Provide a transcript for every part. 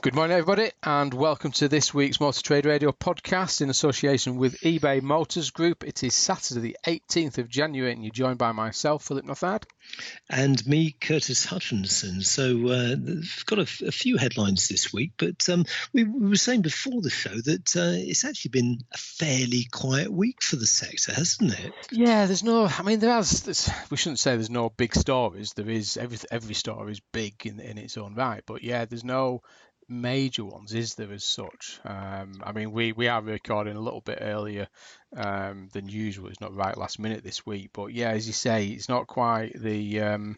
Good morning, everybody, and welcome to this week's Motor Trade Radio podcast in association with eBay Motors Group. It is Saturday, the 18th of January, and you're joined by myself, Philip Nothard. And me, Curtis Hutchinson. So we've got a few headlines this week, but we were saying before the show that it's actually been a fairly quiet week for the sector, hasn't it? Yeah, we shouldn't say there's no big stories. There is, every story is big in its own right, but yeah, there's no major ones, is there, as such? We are recording a little bit earlier than usual. It's not right last minute this week, but yeah, as you say, it's not quite the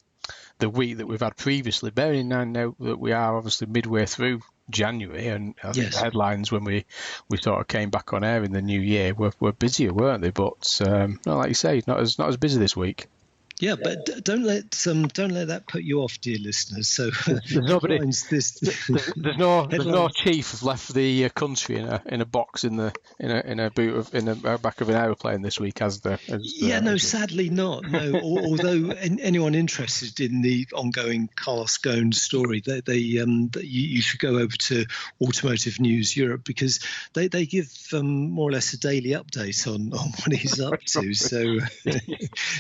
week that we've had previously, bearing in mind now that we are obviously midway through January, and I think the headlines when we sort of came back on air in the new year were busier, weren't they? But like you say, not as busy this week. Yeah, but don't let that put you off, dear listeners. So there's nobody. There's no chief left the country in a box in the back of an aeroplane this week, sadly not. No, although anyone interested in the ongoing Carlos Ghosn story, you should go over to Automotive News Europe, because they give more or less a daily update on what he's up to. So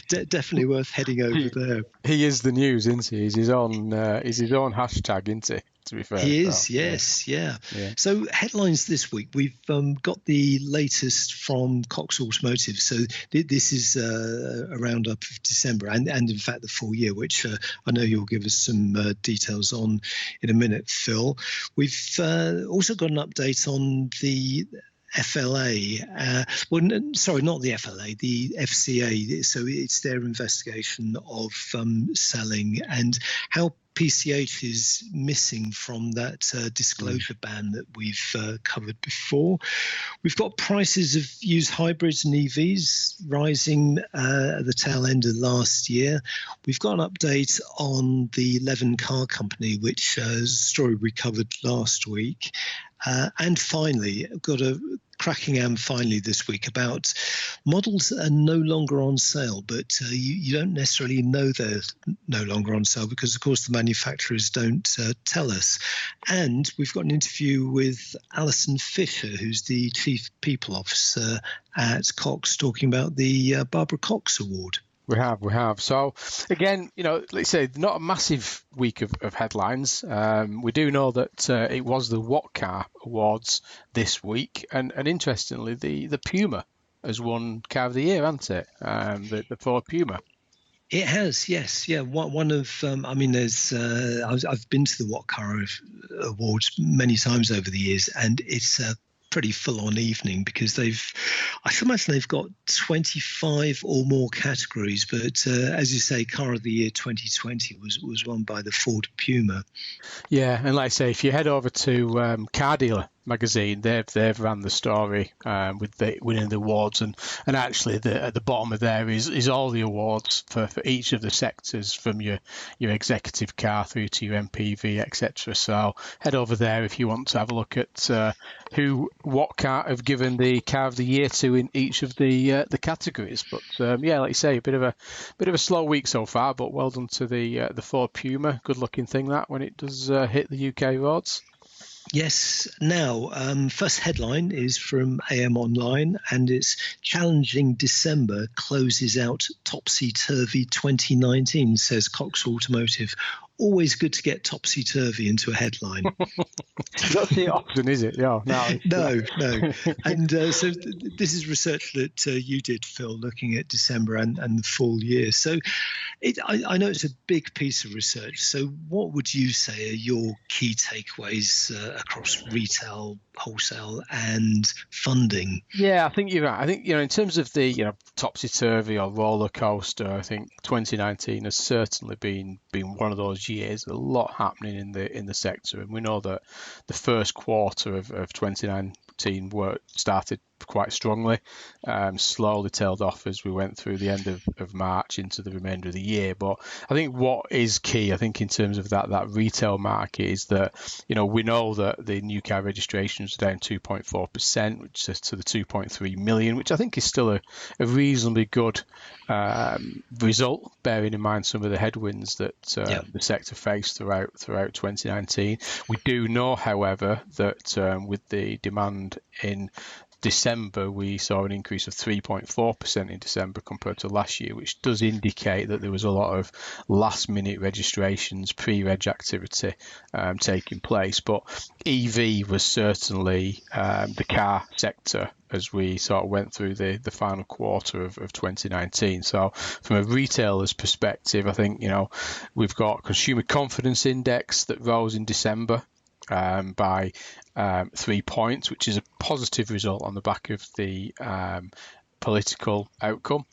definitely worth heading over there. He is the news, isn't he? He's his own hashtag, isn't he? To be fair, he is. Yes, yeah. So headlines this week, we've got the latest from Cox Automotive. So this is a roundup of December and in fact the full year, which I know you'll give us some details on in a minute, Phil. We've also got an update on the FLA, sorry, not the FLA, the FCA. So it's their investigation of selling and how PCH is missing from that disclosure ban that we've covered before. We've got prices of used hybrids and EVs rising at the tail end of last year. We've got an update on the Levin car company, which is a story we covered last week. And finally, I've got a cracking finally this week about models that are no longer on sale, but you don't necessarily know they're no longer on sale because, of course, the manufacturers don't tell us. And we've got an interview with Alison Fisher, who's the Chief People Officer at Cox, talking about the Barbara Cox Award. We have. So, again, let's say not a massive week of headlines. We do know that it was the What Car Awards this week. And interestingly, the Puma has won Car of the Year, hasn't it? The Ford Puma. It has, yes. Yeah, one of, there's, I've been to the What Car Awards many times over the years, and it's a pretty full-on evening because I should imagine they've got 25 or more categories, but as you say, Car of the Year 2020 was won by the Ford Puma. Yeah, and like I say, if you head over to Car Dealer magazine, they've ran the story with the winning the awards, and actually at the bottom of there is all the awards for each of the sectors, from your executive car through to your MPV, etc. So head over there if you want to have a look at what car have given the Car of the Year to in each of the categories. But like you say, a bit of a slow week so far, but well done to the Ford Puma. Good looking thing that when it does hit the UK roads. Yes. Now, first headline is from AM Online, and it's challenging December closes out topsy-turvy 2019, says Cox Automotive. Always good to get topsy-turvy into a headline. Not the option, is it? Yeah, no. And so this is research that you did, Phil, looking at December and the full year. So I know it's a big piece of research. So what would you say are your key takeaways across retail, wholesale and funding? Yeah, I think you're right. I think, in terms of the, topsy-turvy or roller coaster, I think 2019 has certainly been one of those years. A lot happening in the sector, and we know that the first quarter of 2019 started quite strongly, slowly tailed off as we went through the end of March into the remainder of the year. But I think what is key, I think in terms of that retail market, is that, we know that the new car registrations are down 2.4%, which is to the 2.3 million, which I think is still a reasonably good result, bearing in mind some of the headwinds that the sector faced throughout 2019. We do know, however, that with the demand in December, we saw an increase of 3.4% in December compared to last year, which does indicate that there was a lot of last-minute registrations, pre-reg activity taking place. But EV was certainly the car sector as we sort of went through the final quarter of 2019. So from a retailer's perspective, I think, we've got consumer confidence index that rose in December by 3 points, which is a positive result on the back of the political outcome,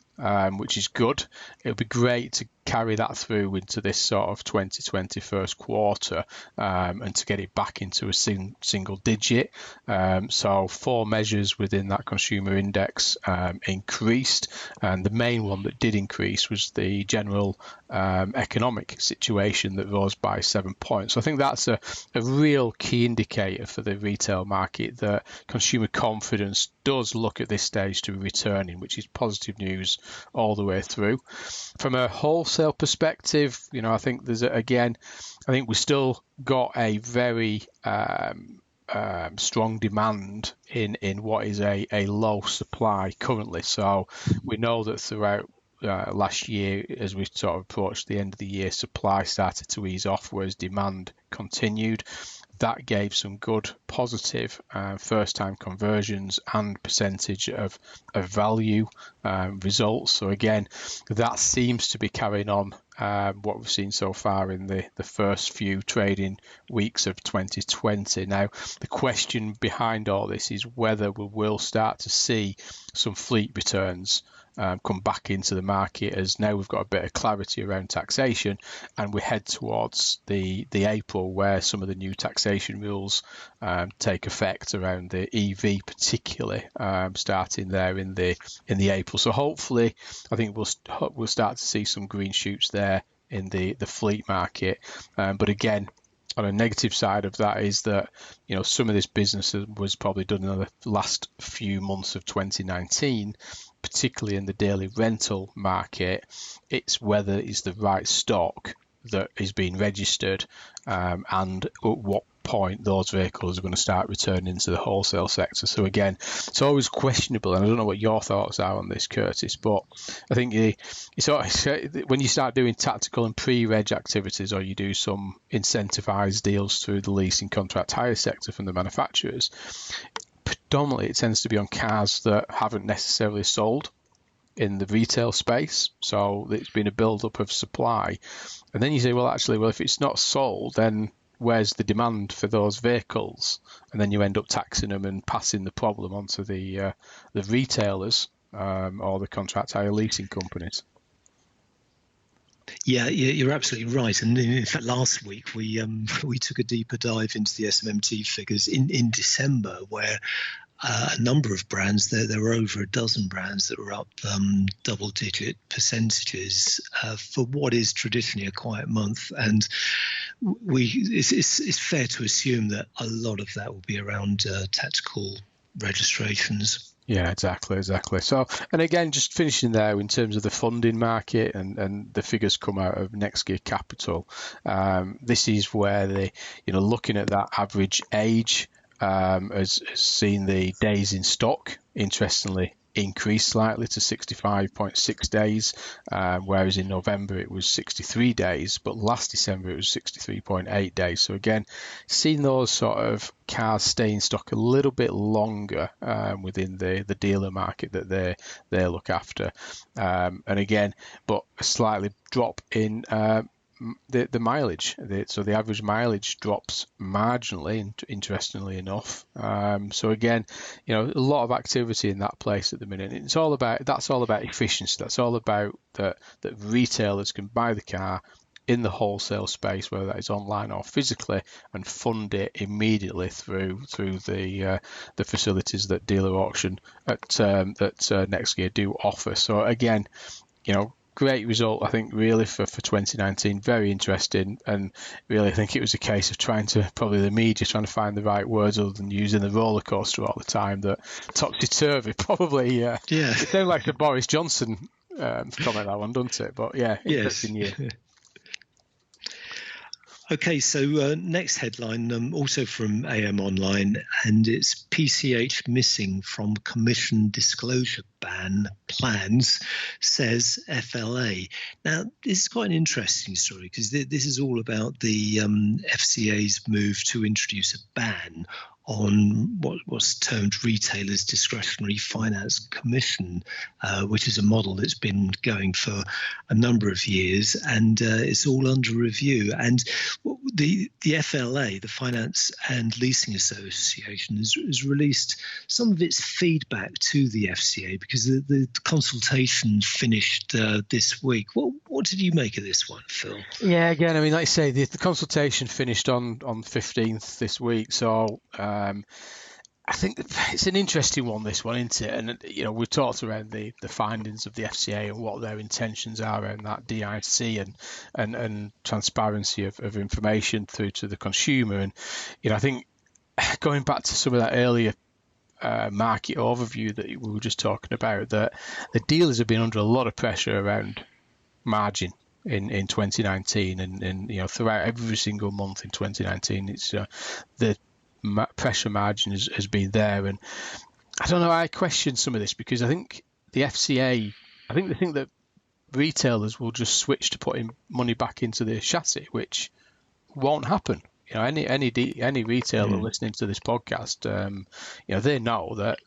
which is good. It would be great to carry that through into this sort of 2020 first quarter and to get it back into a single digit. So 4 measures within that consumer index increased, and the main one that did increase was the general economic situation that rose by 7 points. So I think that's a real key indicator for the retail market that consumer confidence does look at this stage to be returning, which is positive news all the way through. From a wholesale perspective, I think I think we still got a very strong demand in what is a low supply currently. So we know that throughout last year, as we sort of approached the end of the year, supply started to ease off, whereas demand continued. That gave some good positive first-time conversions and percentage of value results. So again, that seems to be carrying on what we've seen so far in the first few trading weeks of 2020. Now, the question behind all this is whether we will start to see some fleet returns come back into the market, as now we've got a bit of clarity around taxation and we head towards the April where some of the new taxation rules take effect around the EV particularly, starting there in the April. So hopefully I think we'll start to see some green shoots there in the fleet market. But again, on a negative side of that is that, some of this business was probably done in the last few months of 2019, particularly in the daily rental market. It's whether it's the right stock that is being registered and at what point those vehicles are going to start returning to the wholesale sector. So again, it's always questionable, and I don't know what your thoughts are on this, Curtis, but I think when you start doing tactical and pre-reg activities, or you do some incentivised deals through the leasing contract hire sector from the manufacturers, predominantly it tends to be on cars that haven't necessarily sold in the retail space. So it's been a build-up of supply. And then you say, well, if it's not sold, then where's the demand for those vehicles? And then you end up taxing them and passing the problem onto the retailers or the contract hire leasing companies. Yeah, you're absolutely right. And in fact, last week we took a deeper dive into the SMMT figures in December, where a number of brands, there were over a dozen brands that were up double-digit percentages for what is traditionally a quiet month. And it's fair to assume that a lot of that will be around tactical registrations. Yeah, exactly. So, and again, just finishing there in terms of the funding market and the figures come out of Next Gear Capital. This is where looking at that average age has seen the days in stock, interestingly, increase slightly to 65.6 days, whereas in November it was 63 days, but last December it was 63.8 days. So again, seeing those sort of cars stay in stock a little bit longer within the dealer market that they look after, and again, but a slightly drop in the mileage. So the average mileage drops marginally, interestingly enough. So again, a lot of activity in that place at the minute. That's all about efficiency. That's all about that retailers can buy the car, in the wholesale space, whether that is online or physically, and fund it immediately through the facilities that Dealer Auction that Nextgear do offer. So again, great result, I think, really for 2019. Very interesting, and really I think it was a case of probably the media trying to find the right words other than using the roller coaster all the time. That topsy-turvy, probably. It sounds like a Boris Johnson comment, that one, doesn't it? But yeah, interesting year. Okay, so next headline, also from AM Online, and it's PCH missing from Commission disclosure ban plans, says FLA. Now, this is quite an interesting story because this is all about the FCA's move to introduce a ban on what was termed Retailers Discretionary Finance Commission, which is a model that's been going for a number of years, and it's all under review. And the FLA, the Finance and Leasing Association, has released some of its feedback to the FCA because the consultation finished this week. What did you make of this one, Phil? Yeah, again, I mean, like I say, the consultation finished on 15th this week, so I think it's an interesting one, this one, isn't it? And we've talked around the findings of the FCA and what their intentions are around that DIC and transparency of information through to the consumer. And I think going back to some of that earlier market overview that we were just talking about, that the dealers have been under a lot of pressure around margin in 2019, and throughout every single month in 2019, it's the pressure margin has been there. And I don't know, I question some of this because I think the FCA, they think that retailers will just switch to putting money back into the chassis, which won't happen. Any retailer listening to this podcast, they know that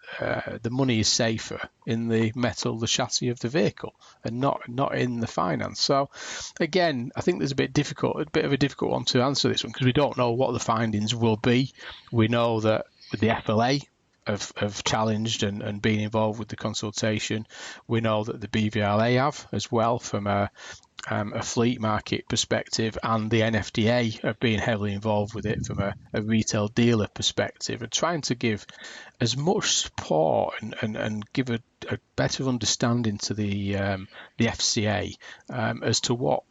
the money is safer in the metal, the chassis of the vehicle, and not in the finance. So, again, I think there's a bit of a difficult one to answer this one because we don't know what the findings will be. We know that with the FLA have challenged and been involved with the consultation. We know that the BVLA have as well from a fleet market perspective, and the NFDA have been heavily involved with it from a retail dealer perspective, and trying to give as much support and give a better understanding to the FCA as to what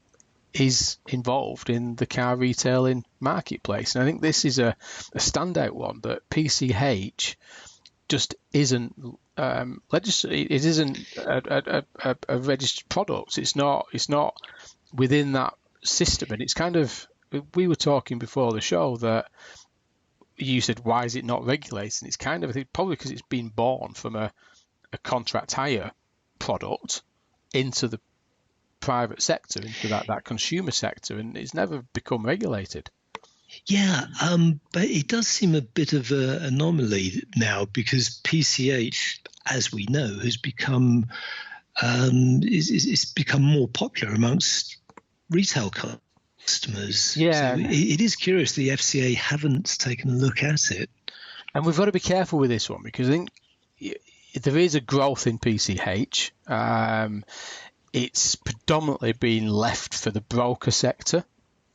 is involved in the car retailing marketplace. And I think this is a standout one, that PCH just isn't it isn't a registered product. It's not within that system, and it's kind of, we were talking before the show that you said, why is it not regulated? And it's kind of, I think, probably because it's been born from a contract hire product into the private sector, into that consumer sector, and it's never become regulated. Yeah, but it does seem a bit of an anomaly now because PCH, as we know, has become it's become more popular amongst retail customers. Yeah, so it is curious the FCA haven't taken a look at it. And we've got to be careful with this one because I think there is a growth in PCH. It's predominantly been left for the broker sector.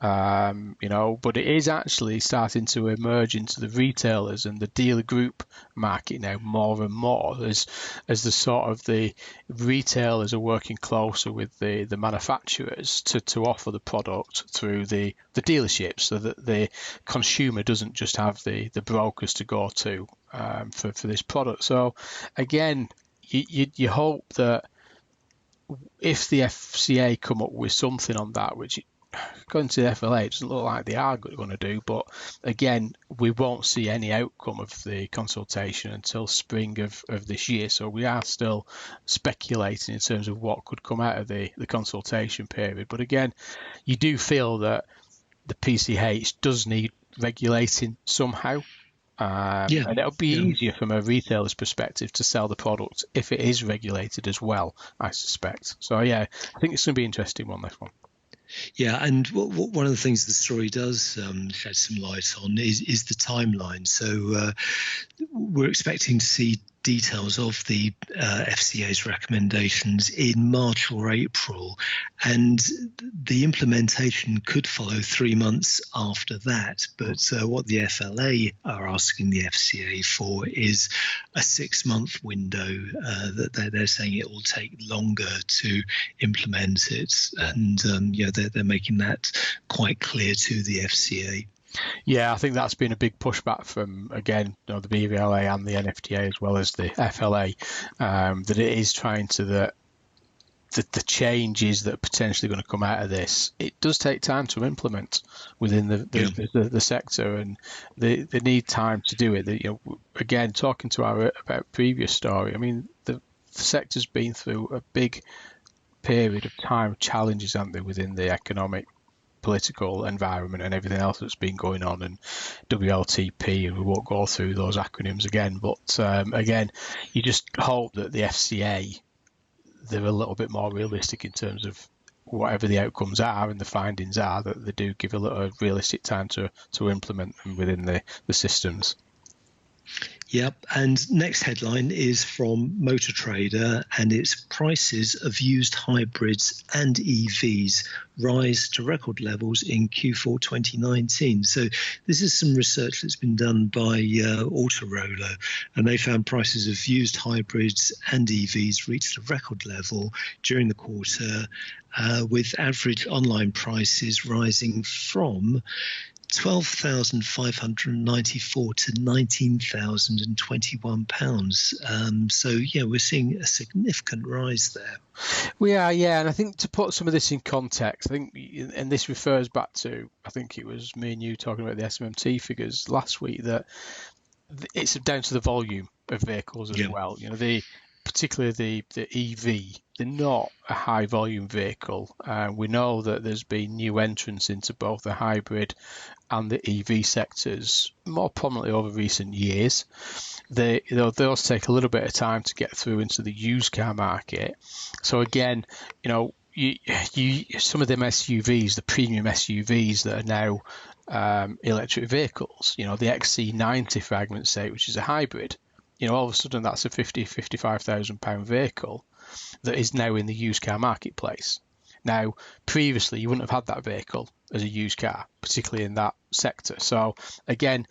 But it is actually starting to emerge into the retailers and the dealer group market now more and more as the sort of the retailers are working closer with the manufacturers to offer the product through the dealerships, so that the consumer doesn't just have the brokers to go to for this product. So again, you hope that if the FCA come up with something on that, which according to the FLA, it doesn't look like they are going to do. But again, we won't see any outcome of the consultation until spring of this year. So we are still speculating in terms of what could come out of the consultation period. But again, you do feel that the PCH does need regulating somehow. And it'll be easier from a retailer's perspective to sell the product if it is regulated as well, I suspect. So yeah, I think it's going to be an interesting one, this one. Yeah, and one of the things the story does shed some light on is the timeline. So we're expecting to see details of the FCA's recommendations in March or April, and the implementation could follow 3 months after that. But what the FLA are asking the FCA for is a 6-month window, that they're saying it will take longer to implement it. And they're making that quite clear to the FCA. Yeah, I think that's been a big pushback from, again, the BVLA and the NFTA as well as the FLA, that it is trying to the changes that are potentially going to come out of this. It does take time to implement within the sector, and they need time to do it. Again, talking to about previous story, I mean, the sector's been through a big period of time challenges, haven't they, within the economic, political environment and everything else that's been going on, and WLTP, and we won't go through those acronyms again, but again, you just hope that the FCA, they're a little bit more realistic in terms of whatever the outcomes are and the findings are, that they do give a little realistic time to implement them within the systems. Yep, and next headline is from Motor Trader, and it's prices of used hybrids and EVs rise to record levels in Q4 2019. So this is some research that's been done by Autoroller, and they found prices of used hybrids and EVs reached a record level during the quarter, with average online prices rising from £12,594 to £19,021. So we're seeing a significant rise there. We are, yeah, and I think to put some of this in context, I think, and this refers back to, I think it was me and you talking about the SMMT figures last week, that it's down to the volume of vehicles as well. Particularly the EV, they're not a high volume vehicle. We know that there's been new entrants into both the hybrid and the EV sectors more prominently over recent years. Those take a little bit of time to get through into the used car market. So again, some of them SUVs, the premium SUVs that are now electric vehicles, the XC90 for argument's sake, which is a hybrid, all of a sudden that's a £55,000 vehicle that is now in the used car marketplace. Now, previously, you wouldn't have had that vehicle as a used car, particularly in that sector. So, again,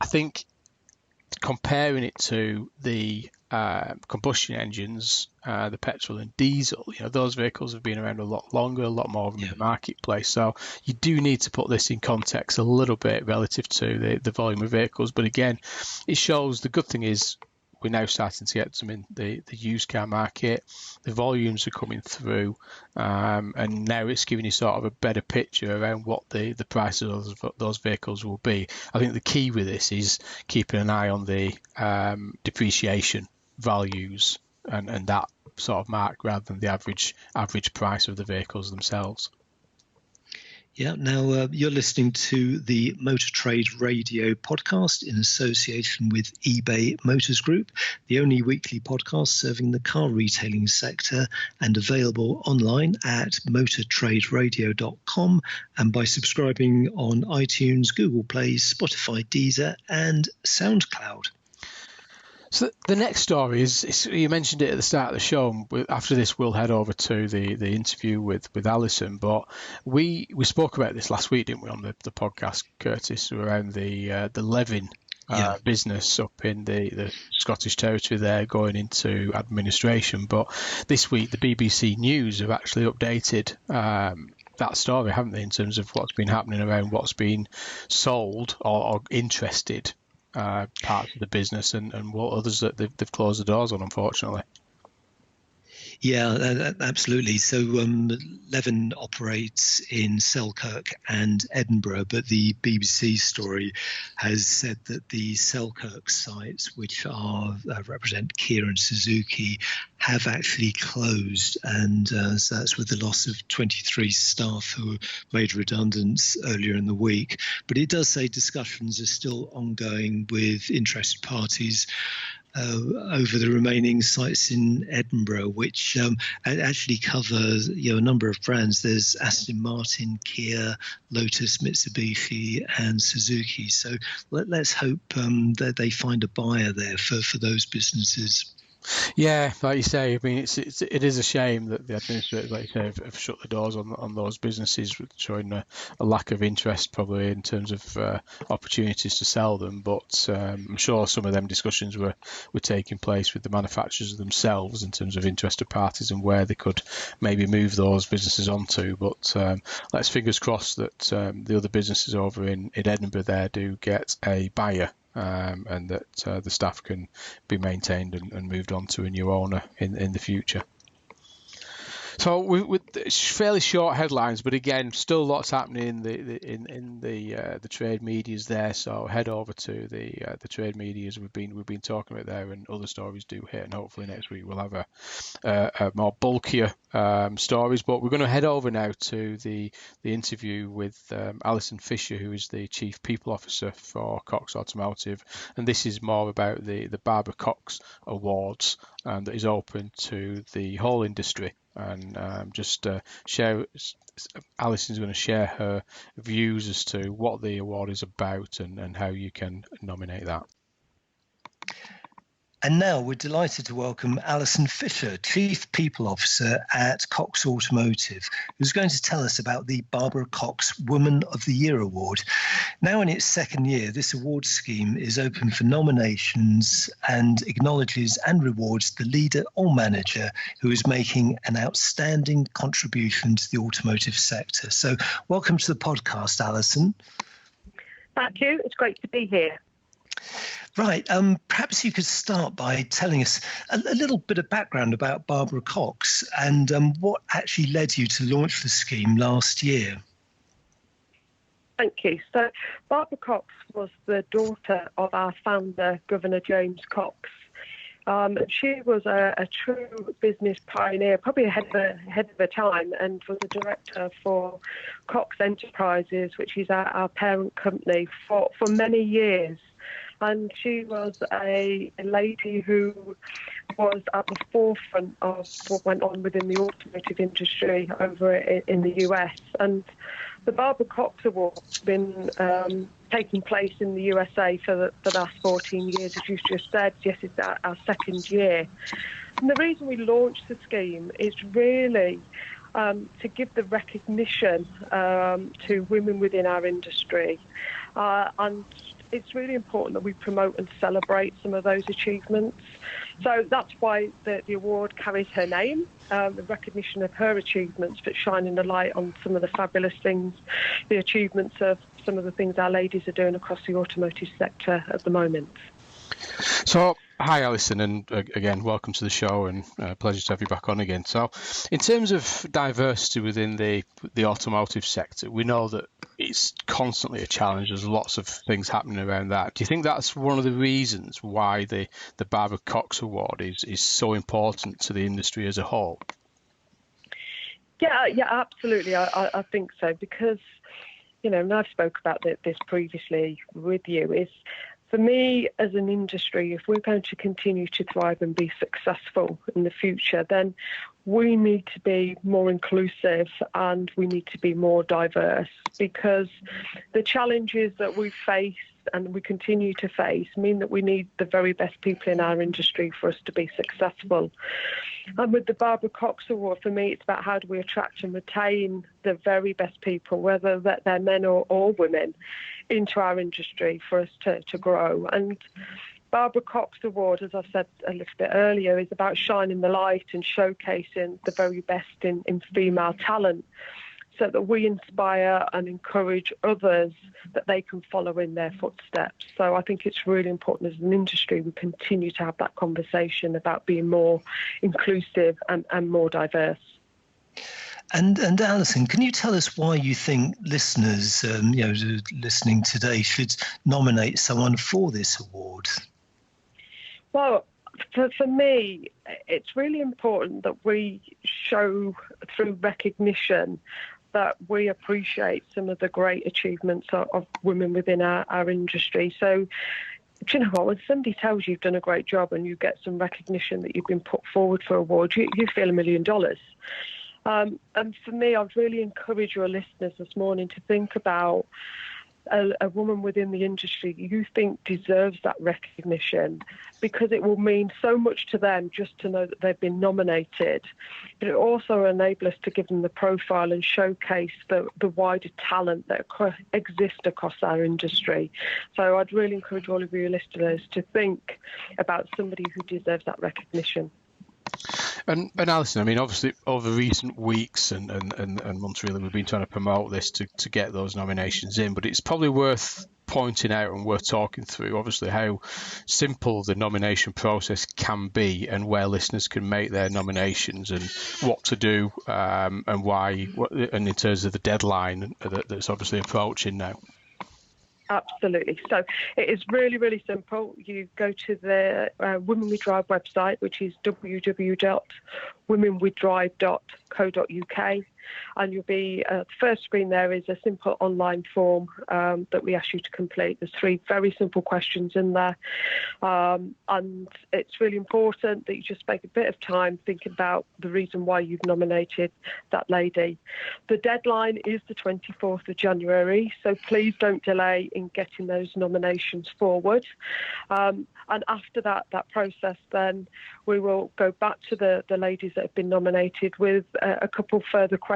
I think comparing it to the combustion engines, the petrol and diesel, those vehicles have been around a lot longer, a lot more of them in the marketplace. So you do need to put this in context a little bit relative to the volume of vehicles. But again, it shows the good thing is we're now starting to get some in the used car market. The volumes are coming through, and now it's giving you sort of a better picture around what the price of those vehicles will be. I think the key with this is keeping an eye on the depreciation values and that sort of mark rather than the average price of the vehicles themselves. Yeah, now you're listening to the Motor Trade Radio podcast in association with eBay Motors Group, the only weekly podcast serving the car retailing sector, and available online at motortraderadio.com and by subscribing on iTunes, Google Play, Spotify, Deezer and SoundCloud. So the next story is you mentioned it at the start of the show. After this, we'll head over to the interview with Alison. But we spoke about this last week, didn't we, on the podcast, Curtis, around the Levin business up in the Scottish territory there going into administration. But this week, the BBC News have actually updated that story, haven't they, in terms of what's been happening around what's been sold or interested parts of the business and what others that they've closed the doors on, unfortunately. Yeah, absolutely. So Levin operates in Selkirk and Edinburgh, but the BBC story has said that the Selkirk sites, which represent Kia and Suzuki, have actually closed, and so that's with the loss of 23 staff who were made redundant earlier in the week. But it does say discussions are still ongoing with interested parties over the remaining sites in Edinburgh, which actually cover a number of brands. There's Aston Martin, Kia, Lotus, Mitsubishi, and Suzuki. So let's hope that they find a buyer there for those businesses. Yeah, like you say, I mean, it is a shame that the administrators, like you say, have shut the doors on those businesses, showing a lack of interest probably in terms of opportunities to sell them. But I'm sure some of them discussions were taking place with the manufacturers themselves in terms of interested parties and where they could maybe move those businesses onto. But let's fingers crossed that the other businesses over in Edinburgh there do get a buyer. And that the staff can be maintained and moved on to a new owner in the future. So with fairly short headlines, but again, still lots happening in the trade medias there. So head over to the trade medias we've been talking about there, and other stories do hit. And hopefully next week we'll have a more bulkier stories. But we're going to head over now to the interview with Alison Fisher, who is the Chief People Officer for Cox Automotive, and this is more about the Barbara Cox Awards that is open to the whole industry. And Alison's going to share her views as to what the award is about and how you can nominate that. And now we're delighted to welcome Alison Fisher, Chief People Officer at Cox Automotive, who's going to tell us about the Barbara Cox Woman of the Year Award. Now in its second year, this award scheme is open for nominations and acknowledges and rewards the leader or manager who is making an outstanding contribution to the automotive sector. So welcome to the podcast, Alison. Thank you. It's great to be here. Right. Perhaps you could start by telling us a little bit of background about Barbara Cox and what actually led you to launch the scheme last year. Thank you. So Barbara Cox was the daughter of our founder, Governor James Cox. She was a true business pioneer, probably ahead of her time, and was a director for Cox Enterprises, which is our parent company, for many years. And she was a lady who was at the forefront of what went on within the automotive industry over in the US. And the Barbara Cox Award has been taking place in the USA for the last 14 years, as you just said. Yes, it's our second year. And the reason we launched the scheme is really to give the recognition to women within our industry. And it's really important that we promote and celebrate some of those achievements. So that's why the award carries her name, the recognition of her achievements, but shining a light on some of the fabulous things, the achievements of some of the things our ladies are doing across the automotive sector at the moment. So, hi Alison, and again, welcome to the show, and pleasure to have you back on again. So, in terms of diversity within the automotive sector, we know that it's constantly a challenge. There's lots of things happening around that. Do you think that's one of the reasons why the Barbara Cox Award is so important to the industry as a whole? Yeah, absolutely. I think so, because, and I've spoke about this previously with you, is for me, as an industry, if we're going to continue to thrive and be successful in the future, then we need to be more inclusive and we need to be more diverse, because the challenges that we face and we continue to face mean that we need the very best people in our industry for us to be successful. And with the Barbara Cox Award, for me, it's about how do we attract and retain the very best people, whether they're men or women, into our industry for us to grow. And Barbara Cox Award, as I've said a little bit earlier, is about shining the light and showcasing the very best in female talent, so that we inspire and encourage others that they can follow in their footsteps. So I think it's really important as an industry we continue to have that conversation about being more inclusive and more diverse. And Alison, can you tell us why you think listeners, listening today, should nominate someone for this award? Well, for me, it's really important that we show through recognition that we appreciate some of the great achievements of women within our industry. So do you know what? When somebody tells you you've done a great job and you get some recognition that you've been put forward for award, you feel $1 million. And for me, I'd really encourage your listeners this morning to think about a woman within the industry you think deserves that recognition, because it will mean so much to them just to know that they've been nominated. But it also enables us to give them the profile and showcase the wider talent that exists across our industry. So I'd really encourage all of your listeners to think about somebody who deserves that recognition. And Alison, I mean, obviously over recent weeks and months, really, we've been trying to promote this to get those nominations in, but it's probably worth pointing out and worth talking through, obviously, how simple the nomination process can be and where listeners can make their nominations and what to do and why, and in terms of the deadline that's obviously approaching now. Absolutely. So it is really, really simple. You go to the Women We Drive website, which is www.womenwedrive.co.uk. And you'll be, the first screen there is a simple online form that we ask you to complete. There's 3 very simple questions in there. And it's really important that you just make a bit of time thinking about the reason why you've nominated that lady. The deadline is the 24th of January, so please don't delay in getting those nominations forward. And after that process, then we will go back to the ladies that have been nominated with a couple further questions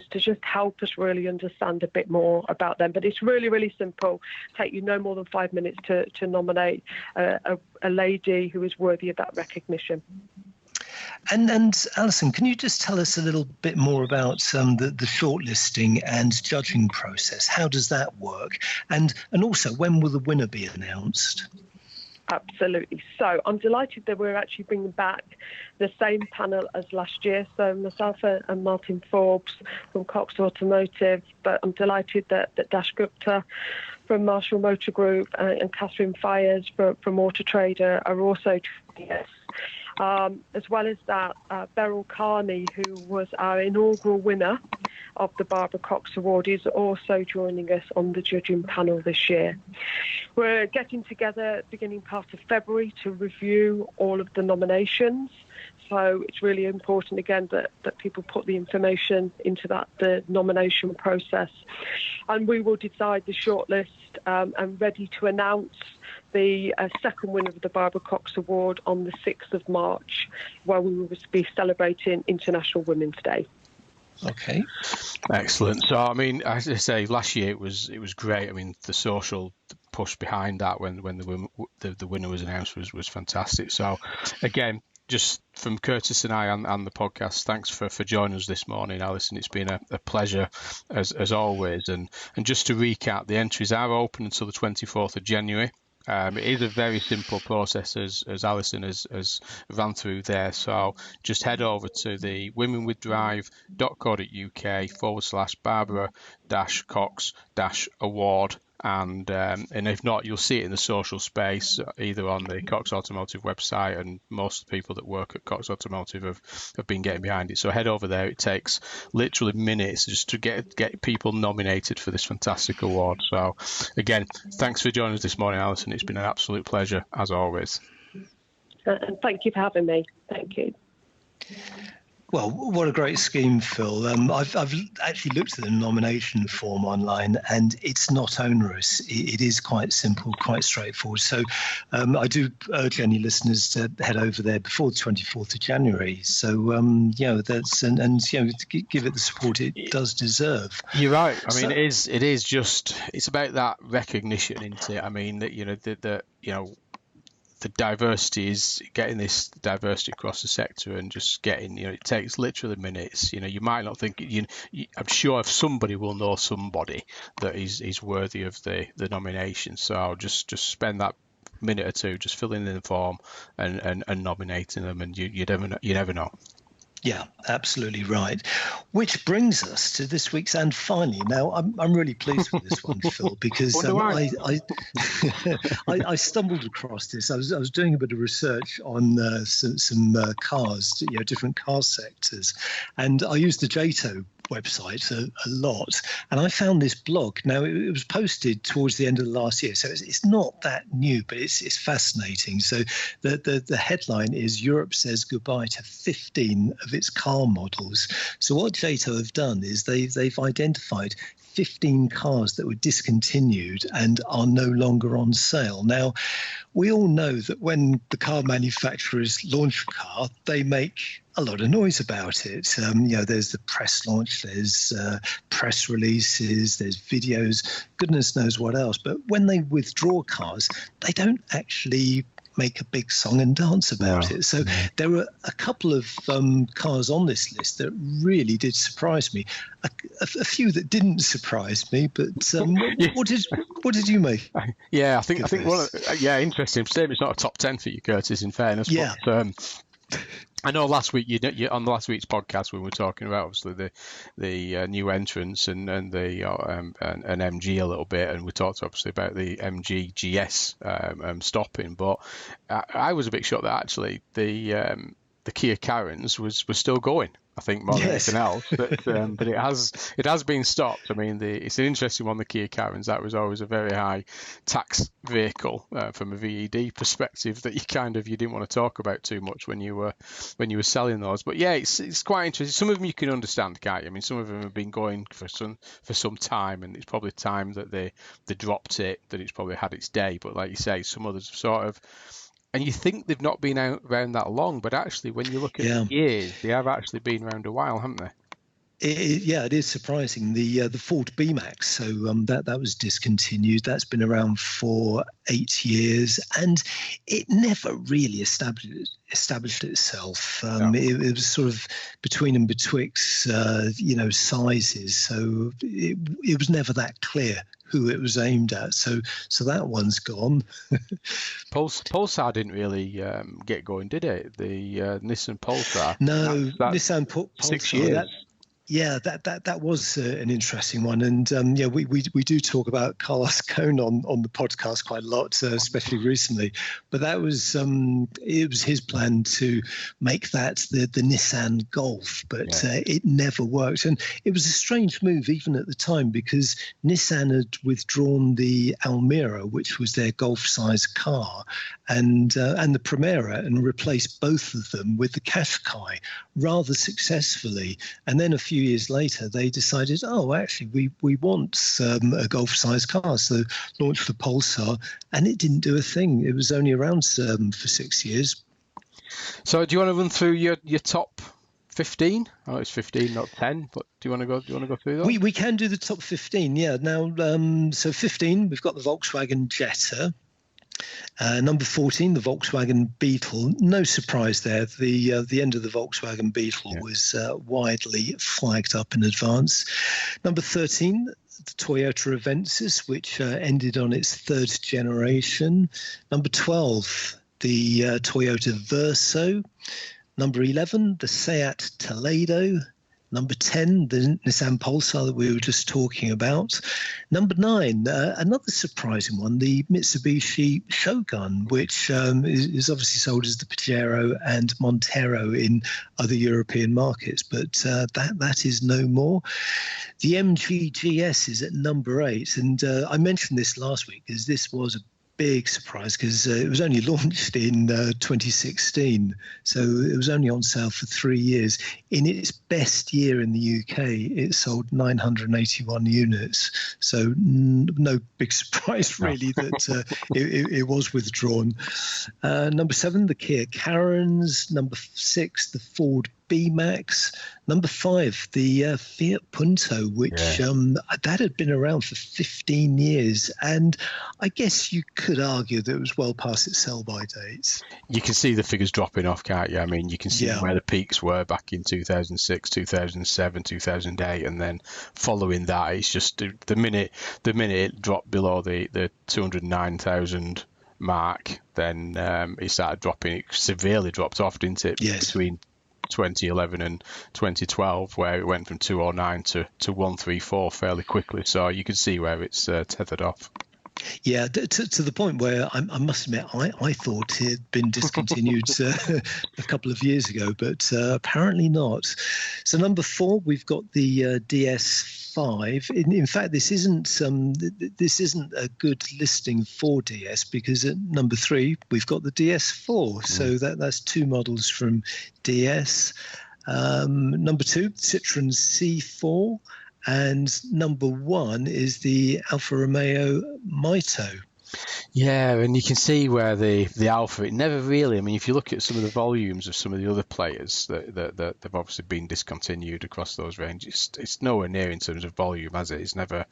to just help us really understand a bit more about them. But it's really, really simple. Take you no more than 5 minutes to nominate a lady who is worthy of that recognition. And Alison, can you just tell us a little bit more about the shortlisting and judging process? How does that work? And also, when will the winner be announced? Absolutely. So I'm delighted that we're actually bringing back the same panel as last year. So myself and Martin Forbes from Cox Automotive, but I'm delighted that Dash Gupta from Marshall Motor Group and Catherine Fires from Auto Trader are also joining us. As well as that, Beryl Carney, who was our inaugural winner of the Barbara Cox Award, is also joining us on the judging panel this year. We're getting together at the beginning part of February to review all of the nominations. So it's really important, again, that people put the information into the nomination process. And we will decide the shortlist and ready to announce the second winner of the Barbara Cox Award on the 6th of March, where we will be celebrating International Women's Day. Okay. Excellent. So, I mean, as I say, last year it was great. I mean, the social push behind that when the winner was announced was fantastic. So, again, just from Curtis and I and the podcast, thanks for joining us this morning, Alison. It's been a pleasure as always. And just to recap, the entries are open until the 24th of January. It is a very simple process, as Alison has ran through there. So just head over to the womenwithdrive.co.uk/Barbara-Cox-Award. And if not, you'll see it in the social space, either on the Cox Automotive website, and most of the people that work at Cox Automotive have been getting behind it. So head over there. It takes literally minutes just to get people nominated for this fantastic award. So again, thanks for joining us this morning, Alison. It's been an absolute pleasure, as always. And thank you for having me. Thank you. Well, what a great scheme, Phil. I've actually looked at the nomination form online, and it's not onerous. It is quite simple, quite straightforward. So I do urge any listeners to head over there before the 24th of January. So, that's and give it the support it does deserve. You're right. I mean, it is just, it's about that recognition, isn't it? I mean, that the diversity is getting this diversity across the sector, and just getting, it takes literally minutes. You might not think, I'm sure if somebody will know somebody that is worthy of the nomination. So just spend that minute or two just filling in the form and nominating them, and you never know. Yeah, absolutely right. Which brings us to this week's And Finally. Now, I'm really pleased with this one, Phil, because I stumbled across this. I was doing a bit of research on some cars, different car sectors, and I used the JATO websites a lot, and I found this blog. Now it was posted towards the end of the last year, so it's not that new, but it's fascinating. So the headline is Europe says goodbye to 15 of its car models. So what JATO have done is they've identified 15 cars that were discontinued and are no longer on sale. Now, we all know that when the car manufacturers launch a car, they make a lot of noise about it. There's the press launch, there's press releases, there's videos, goodness knows what else. But when they withdraw cars, they don't actually make a big song and dance about it. So there were a couple of cars on this list that really did surprise me. A few that didn't surprise me, but what did you make? Yeah, I think interesting. Shame it's not a top 10 for you, Curtis. In fairness, yeah. But, I know last week you on last week's podcast we were talking about obviously the new entrants and the an MG a little bit, and we talked obviously about the MG GS stopping, but I was a bit shocked that actually the Kia Carens was still going. I think more than anything else, but it has been stopped. I mean, it's an interesting one. The Kia Carens, that was always a very high tax vehicle from a VED perspective that you didn't want to talk about too much when you were selling those. But yeah, it's quite interesting. Some of them you can understand, can't you? I mean, some of them have been going for some time, and it's probably time that they dropped it, that it's probably had its day. But like you say, some others have sort of. And you think they've not been around that long, but actually, when you look at the years, they have actually been around a while, haven't they? It is surprising. The Ford B-Max, so that was discontinued. That's been around for 8 years, and it never really established itself. It was sort of between and betwixt, sizes. So it was never that clear who it was aimed at. So that one's gone. Pulsar didn't really get going, did it? The Nissan Pulsar. No, Nissan Pulsar. 6 years. Yeah, that was an interesting one, and we do talk about Carlos Ghosn on the podcast quite a lot, especially recently. But that was it was his plan to make that the Nissan Golf, but it never worked, and it was a strange move even at the time because Nissan had withdrawn the Almera, which was their Golf-size car, and the Primera, and replaced both of them with the Qashqai rather successfully, and then a few years later, they decided, actually, we want a Golf-sized car. So launched the Pulsar, and it didn't do a thing. It was only around for 6 years. So do you want to run through your top 15? Oh, it's 15, not 10. But do you want to go through those? We can do the top 15. Yeah. Now, so 15, we've got the Volkswagen Jetta. Number 14, the Volkswagen Beetle. No surprise there. The end of the Volkswagen Beetle was widely flagged up in advance. Number 13, the Toyota Avensis, which ended on its third generation. Number 12, the Toyota Verso. Number 11, the Seat Toledo. Number 10, the Nissan Pulsar that we were just talking about. Number 9, another surprising one, the Mitsubishi Shogun, which is obviously sold as the Pajero and Montero in other European markets, but that is no more. The MG GS is at number 8, and I mentioned this last week because this was a big surprise because it was only launched in 2016, so it was only on sale for 3 years. In its best year in the UK, it sold 981 units, so no big surprise really that it was withdrawn. Number 7, the Kia Carens. Number 6, the Ford B-Max. Number 5, the Fiat Punto, which that had been around for 15 years, and I guess you could argue that it was well past its sell-by date. You can see the figures dropping off, can't you? I mean, you can see where the peaks were back in 2006, 2007, 2008, and then following that, it's just the minute it dropped below the 209,000 mark, then it started dropping. It severely dropped off, didn't it? Yes. Between 2011 and 2012, where it went from 209 to 134 fairly quickly. So you can see where it's tethered off. Yeah, to the point where I must admit, I thought it had been discontinued a couple of years ago, but apparently not. So number 4, we've got the DS5. In fact, this isn't a good listing for DS, because at number 3 we've got the DS4. So that's 2 models from DS. Number 2, Citroen C4. And number 1 is the Alfa Romeo Mito. Yeah, and you can see where the Alpha, it never really, I mean, if you look at some of the volumes of some of the other players that they've obviously been discontinued across those ranges, it's nowhere near in terms of volume, has it? It's never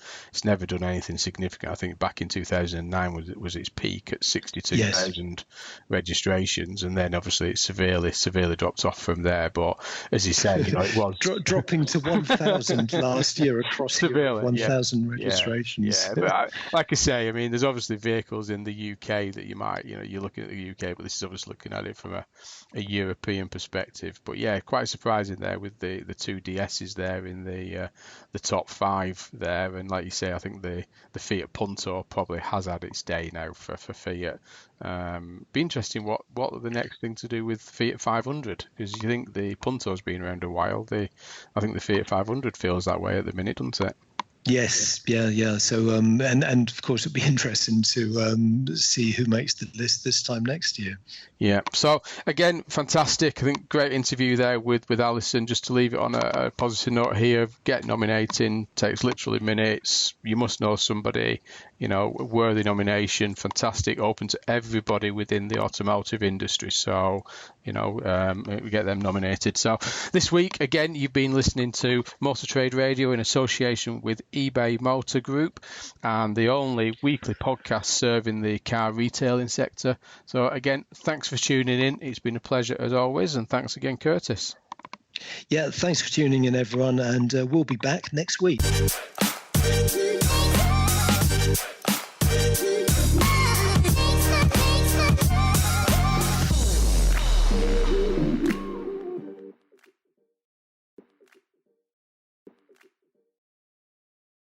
done anything significant. I think back in 2009 was its peak at 62,000 registrations, and then obviously it severely dropped off from there. But as you said, it was dropping to 1,000 last year across Europe, 1,000 registrations. Yeah, but like I say, I mean, there's obviously vehicles in the UK that you might, you're looking at the UK, but this is obviously looking at it from a European perspective. But yeah, quite surprising there with the 2 DSs there in the top 5 there. And like you say, I think the Fiat Punto probably has had its day now for Fiat. Be interesting what the next thing to do with Fiat 500, because you think the Punto's been around a while. I think the Fiat 500 feels that way at the minute, doesn't it? Yes, yeah. So, and of course, it'd be interesting to see who makes the list this time next year. Yeah. So again, fantastic. I think great interview there with Alison. Just to leave it on a positive note here, get nominating takes literally minutes. You must know somebody, worthy nomination, fantastic, open to everybody within the automotive industry. So, we get them nominated. So this week, again, you've been listening to Motor Trade Radio in association with eBay Motor Group, and the only weekly podcast serving the car retailing sector. So again, thanks for tuning in. It's been a pleasure as always, and thanks again, Curtis. Yeah, thanks for tuning in, everyone, and we'll be back next week.